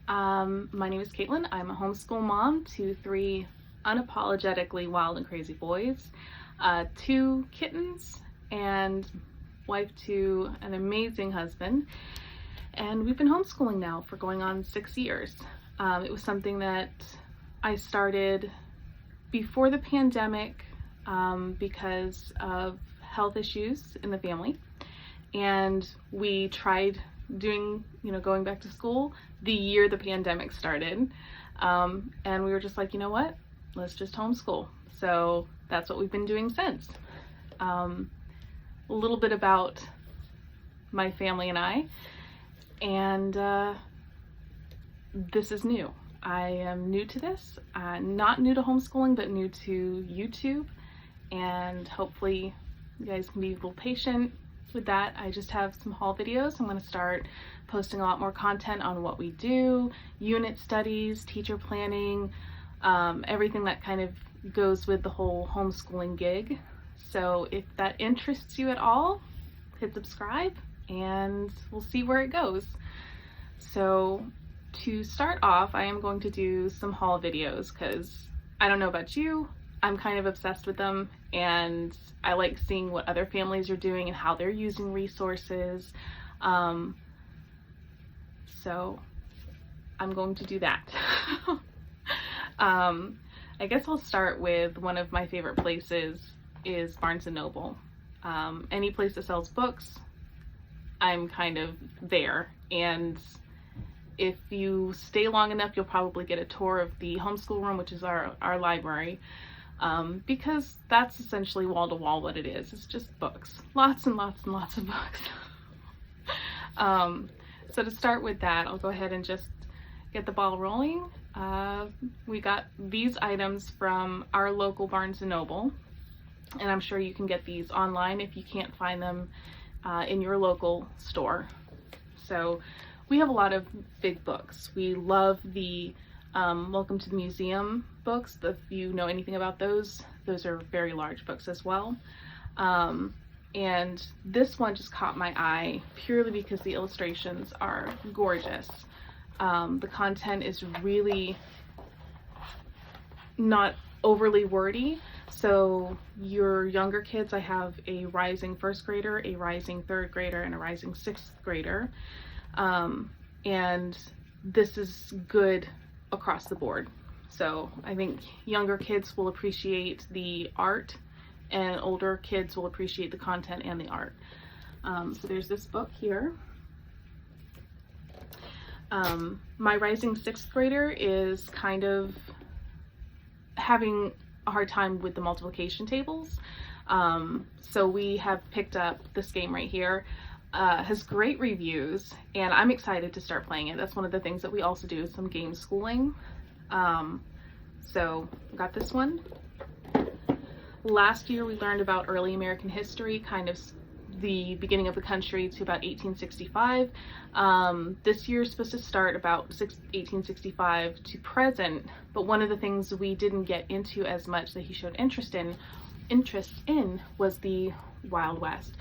My name is Caitlin. I'm a homeschool mom to 3 unapologetically wild and crazy boys, 2 kittens, and wife to an amazing husband. And we've been homeschooling now for going on 6 years. It was something that I started before the pandemic because of health issues in the family. And we tried going back to school the year the pandemic started. And we were just like, you know what, let's just homeschool. So that's what we've been doing since. A little bit about my family and I, and this is new. I am new to this, not new to homeschooling, but new to YouTube, and hopefully you guys can be a little patient with that. I just have some haul videos. I'm going to start posting a lot more content on what we do, unit studies, teacher planning, everything that kind of goes with the whole homeschooling gig. So if that interests you at all, hit subscribe and we'll see where it goes. So to start off, I am going to do some haul videos because I don't know about you, I'm kind of obsessed with them, and I like seeing what other families are doing and how they're using resources. So I'm going to do that. I guess I'll start with one of my favorite places is Barnes & Noble. Any place that sells books, I'm kind of there. And if you stay long enough, you'll probably get a tour of the homeschool room, which is our library. Because that's essentially wall to wall what it is. It's just books, lots and lots and lots of books. So to start with that, I'll go ahead and just get the ball rolling. We got these items from our local Barnes & Noble, and I'm sure you can get these online if you can't find them in your local store. So we have a lot of big books. We love the Welcome to the Museum books. If you know anything about those are very large books as well. And this one just caught my eye purely because the illustrations are gorgeous. The content is really not overly wordy. So your younger kids, I have a rising 1st grader, a rising 3rd grader, and a rising 6th grader. And this is good across the board. So I think younger kids will appreciate the art and older kids will appreciate the content and the art. So there's this book here. My rising 6th grader is kind of having a hard time with the multiplication tables. So we have picked up this game right here. Has great reviews, and I'm excited to start playing it. That's one of the things that we also do, is some game schooling. So got this one. Last year we learned about early American history, kind of the beginning of the country to about 1865. This year is supposed to start about 1865 to present, but one of the things we didn't get into as much that he showed interest in was the Wild West.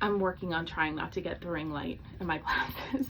I'm working on trying not to get the ring light in my glasses.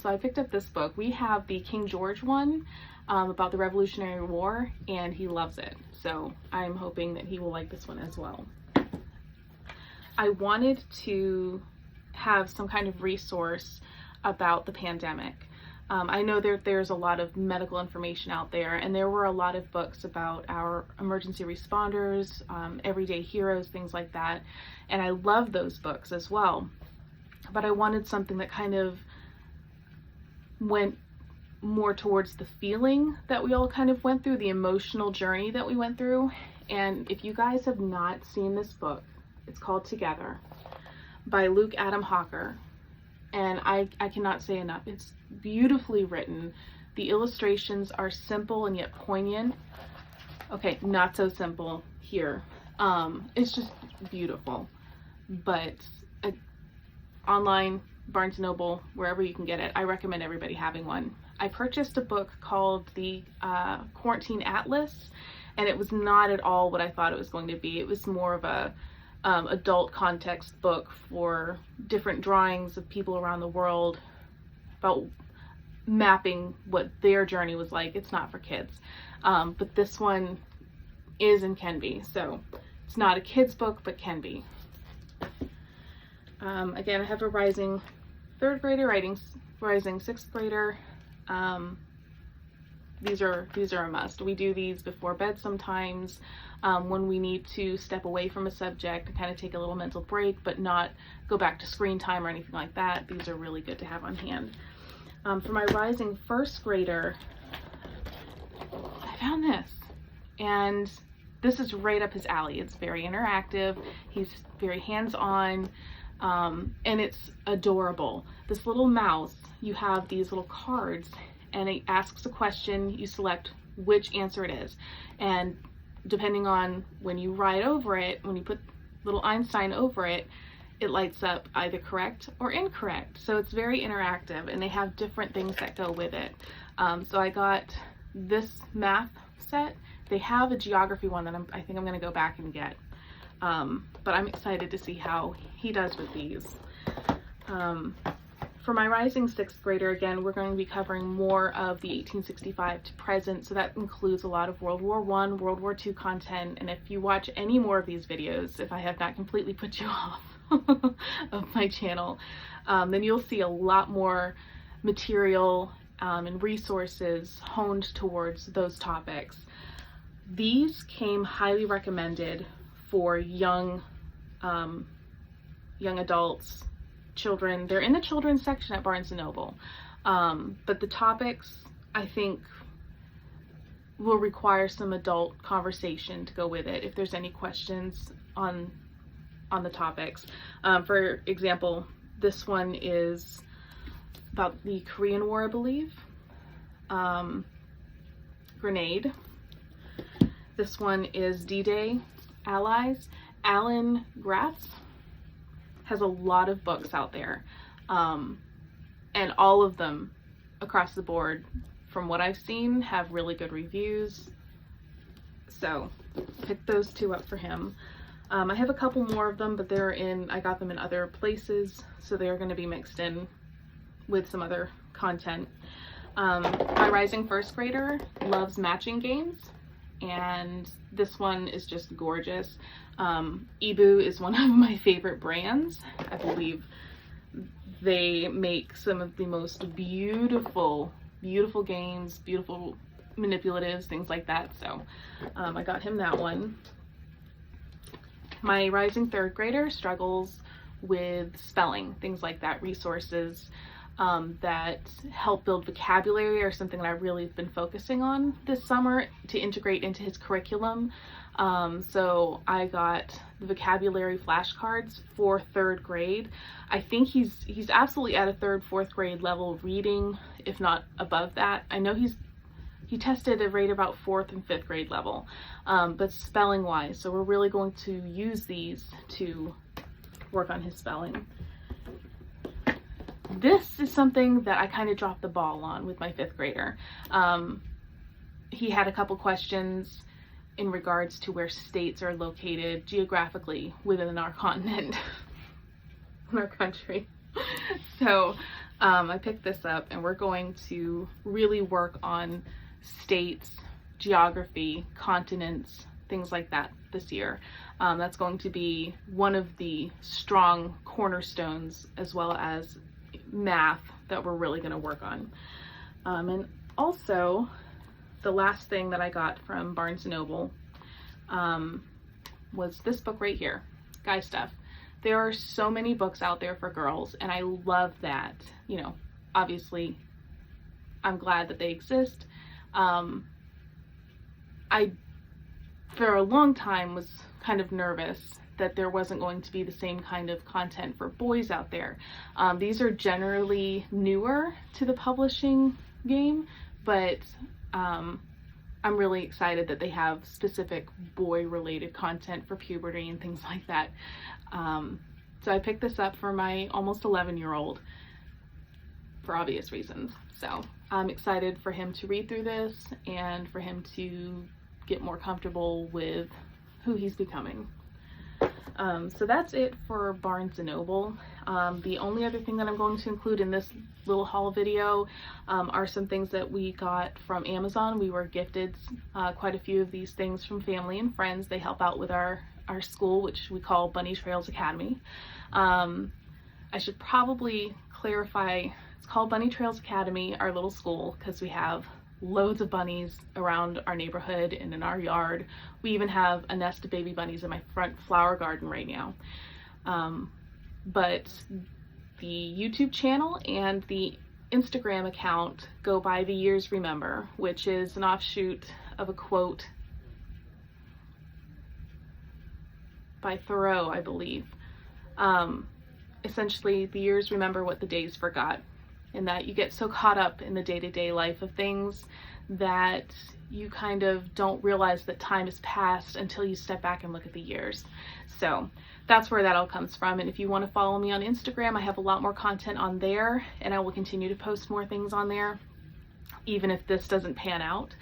So I picked up this book. We have the King George one about the Revolutionary War, and he loves it. So I'm hoping that he will like this one as well. I wanted to have some kind of resource about the pandemic. I know there's a lot of medical information out there, and there were a lot of books about our emergency responders, everyday heroes, things like that. And I love those books as well. But I wanted something that kind of went more towards the feeling that we all kind of went through, the emotional journey that we went through. And if you guys have not seen this book, it's called Together by Luke Adam Hawker. And I cannot say enough. It's beautifully written. The illustrations are simple and yet poignant. Okay, not so simple here. It's just beautiful. But online, Barnes & Noble, wherever you can get it, I recommend everybody having one. I purchased a book called the Quarantine Atlas, and it was not at all what I thought it was going to be. It was more of a adult context book for different drawings of people around the world about mapping what their journey was like. It's not for kids. But this one is and can be. So it's not a kid's book, but can be. Again, I have a rising 3rd grader, rising 6th grader. These are a must. We do these before bed sometimes, when we need to step away from a subject and kind of take a little mental break, but not go back to screen time or anything like that. These are really good to have on hand. For my rising 1st grader, I found this, and this is right up his alley. It's very interactive. He's very hands-on, and it's adorable. This little mouse, you have these little cards, and it asks a question. You select which answer it is, and depending on when you write over it, when you put little Einstein over it, it lights up either correct or incorrect. So it's very interactive, and they have different things that go with it. So I got this math set. They have a geography one that I think I'm going to go back and get. But I'm excited to see how he does with these. For my rising 6th grader, again, we're going to be covering more of the 1865 to present. So that includes a lot of World War I, World War II content. And if you watch any more of these videos, if I have not completely put you off of my channel, then you'll see a lot more material and resources honed towards those topics. These came highly recommended for young adults, children. They're in the children's section at Barnes & Noble, but the topics, I think, will require some adult conversation to go with it if there's any questions on the topics. For example, this one is about the Korean War, I believe. Grenade. This one is D-Day, Allies. Alan Gratz has a lot of books out there, and all of them across the board, from what I've seen, have really good reviews. So pick those two up for him. I have a couple more of them, but I got them in other places, so they're going to be mixed in with some other content. My rising 1st grader loves matching games, and this one is just gorgeous. Ebu is one of my favorite brands. I believe they make some of the most beautiful games, beautiful manipulatives, things like that. So I got him that one. My rising 3rd grader struggles with spelling, things like that. Resources that help build vocabulary are something that I really have been focusing on this summer to integrate into his curriculum. So I got the vocabulary flashcards for 3rd grade. I think he's absolutely at a 3rd, 4th grade level of reading, if not above that. I know he tested at right about 4th and 5th grade level, but spelling wise. So we're really going to use these to work on his spelling. This is something that I kind of dropped the ball on with my 5th grader. He had a couple questions in regards to where states are located geographically within our continent, in our country. So I picked this up, and we're going to really work on states, geography, continents, things like that this year. That's going to be one of the strong cornerstones, as well as math, that we're really going to work on. And also, the last thing that I got from Barnes & Noble was this book right here, Guy Stuff. There are so many books out there for girls, and I love that. You know, obviously, I'm glad that they exist. I, for a long time, was kind of nervous that there wasn't going to be the same kind of content for boys out there. These are generally newer to the publishing game, but I'm really excited that they have specific boy-related content for puberty and things like that. So I picked this up for my almost 11-year-old for obvious reasons. So I'm excited for him to read through this and for him to get more comfortable with who he's becoming. So that's it for Barnes & Noble. The only other thing that I'm going to include in this little haul video are some things that we got from Amazon. We were gifted quite a few of these things from family and friends. They help out with our school, which we call Bunny Trails Academy. I should probably clarify, it's called Bunny Trails Academy, our little school, because we have loads of bunnies around our neighborhood and in our yard. We even have a nest of baby bunnies in my front flower garden right now. But the YouTube channel and the Instagram account go by The Years Remember, which is an offshoot of a quote by Thoreau, I believe. Essentially, the years remember what the days forgot. And that you get so caught up in the day-to-day life of things that you kind of don't realize that time has passed until you step back and look at the years. So that's where that all comes from. And if you want to follow me on Instagram, I have a lot more content on there, and I will continue to post more things on there, even if this doesn't pan out.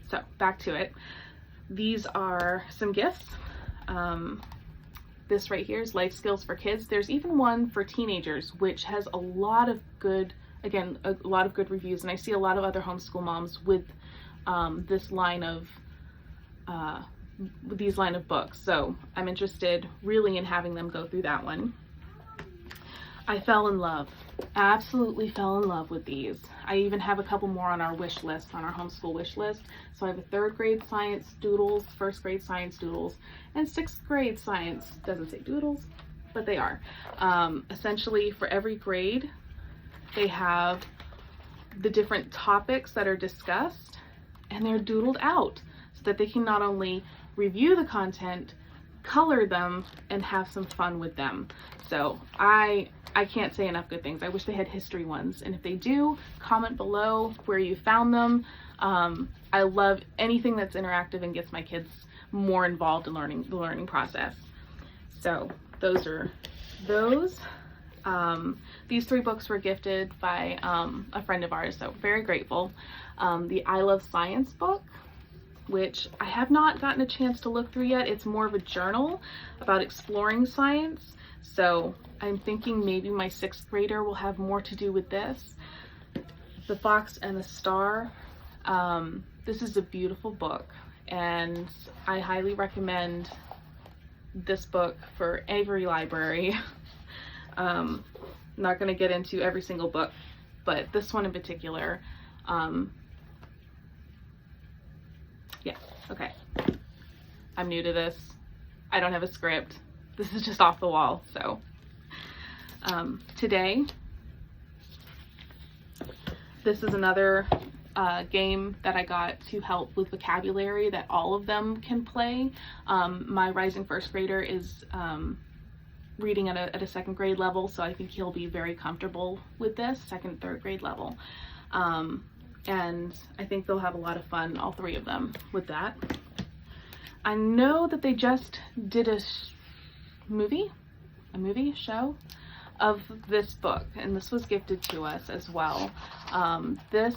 So back to it. These are some gifts. This right here is Life Skills for Kids. There's even one for teenagers, which has a lot of good, again, a lot of good reviews. And I see a lot of other homeschool moms with this line of, these line of books. So I'm interested really in having them go through that one. I fell in love, absolutely fell in love with these. I even have a couple more on our wish list, on our homeschool wish list. So I have a 3rd grade science doodles, 1st grade science doodles, and 6th grade science, doesn't say doodles, but they are. Essentially for every grade, they have the different topics that are discussed, and they're doodled out so that they can not only review the content, color them, and have some fun with them. So I can't say enough good things. I wish they had history ones, and if they do, comment below where you found them. I love anything that's interactive and gets my kids more involved in the learning process. So those are those. These 3 books were gifted by a friend of ours, so very grateful. The I Love Science book, which I have not gotten a chance to look through yet. It's more of a journal about exploring science. So I'm thinking maybe my 6th grader will have more to do with this. The Fox and the Star. This is a beautiful book, and I highly recommend this book for every library. I'm not going to get into every single book, but this one in particular. Yeah, okay. I'm new to this. I don't have a script. This is just off the wall, so. Today, this is another game that I got to help with vocabulary that all of them can play. My rising 1st grader is reading at a 2nd grade level, so I think he'll be very comfortable with this, 2nd, 3rd grade level. And I think they'll have a lot of fun, all 3 of them, with that. I know that they just did a movie show of this book, and this was gifted to us as well. This,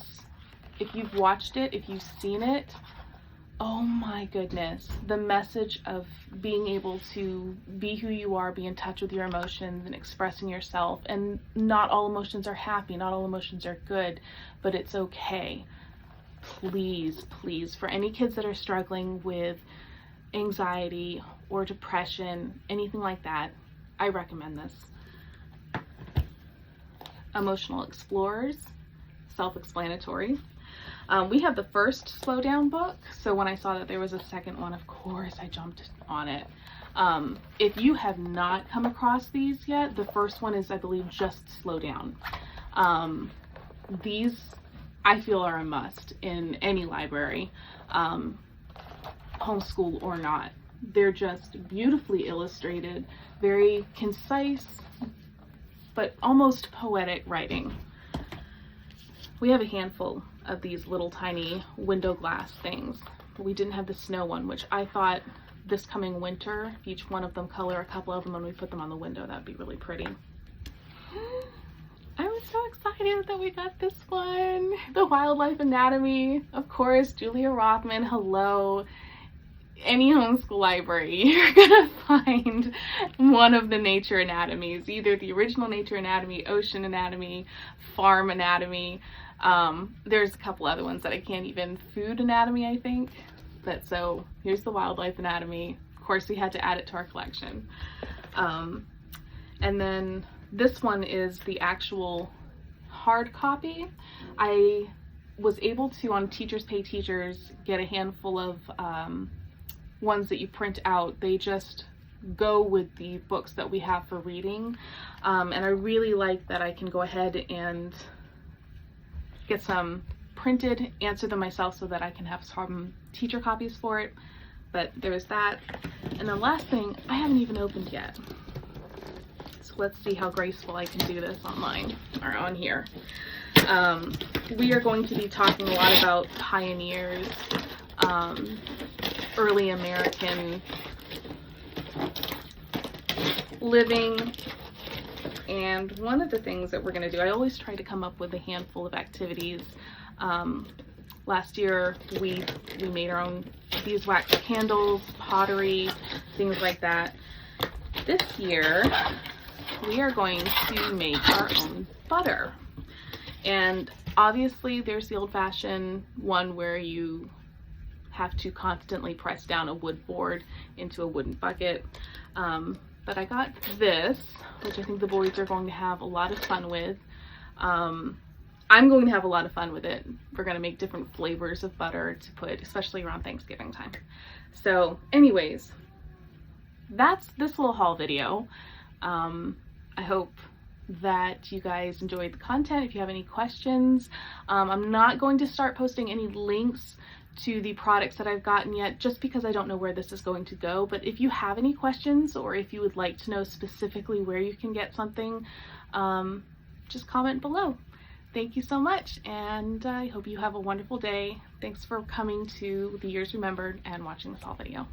if you've watched it, if you've seen it, oh my goodness, the message of being able to be who you are, be in touch with your emotions and expressing yourself, and not all emotions are happy, not all emotions are good, but it's okay. Please, please, for any kids that are struggling with anxiety or depression, anything like that, I recommend this. Emotional Explorers, self-explanatory. We have the first Slow Down book, so when I saw that there was a 2nd one, of course I jumped on it. If you have not come across these yet, the first one is, I believe, just Slow Down. These, I feel, are a must in any library, homeschool or not. They're just beautifully illustrated, very concise, but almost poetic writing. We have a handful of these little tiny window glass things. We didn't have the snow one, which I thought this coming winter, if each one of them color a couple of them and we put them on the window, that'd be really pretty. I was so excited that we got this one. The Wildlife Anatomy, of course, Julia Rothman, hello. any homeschool library, you're gonna find one of the nature anatomies, either the original nature anatomy, ocean anatomy, farm anatomy. There's a couple other ones that I can't even, food anatomy, I think. But so here's the wildlife anatomy. Of course, we had to add it to our collection. And then this one is the actual hard copy. I was able to, on Teachers Pay Teachers, get a handful of ones that you print out. They just go with the books that we have for reading. And I really like that I can go ahead and get some printed, answer them myself so that I can have some teacher copies for it. But there's that. And the last thing I haven't even opened yet. So let's see how graceful I can do this online or on here. We are going to be talking a lot about pioneers, early American living. And one of the things that we're going to do, I always try to come up with a handful of activities. Last year we made our own beeswax candles, pottery, things like that. This year we are going to make our own butter. And obviously there's the old-fashioned one where you have to constantly press down a wood board into a wooden bucket. But I got this, which I think the boys are going to have a lot of fun with. I'm going to have a lot of fun with it. We're going to make different flavors of butter to put, especially around Thanksgiving time. So anyways, that's this little haul video. I hope that you guys enjoyed the content. If you have any questions, I'm not going to start posting any links to the products that I've gotten yet, just because I don't know where this is going to go. But if you have any questions, or if you would like to know specifically where you can get something, just comment below. Thank you so much, and I hope you have a wonderful day. Thanks for coming to the Years Remembered and watching this haul video.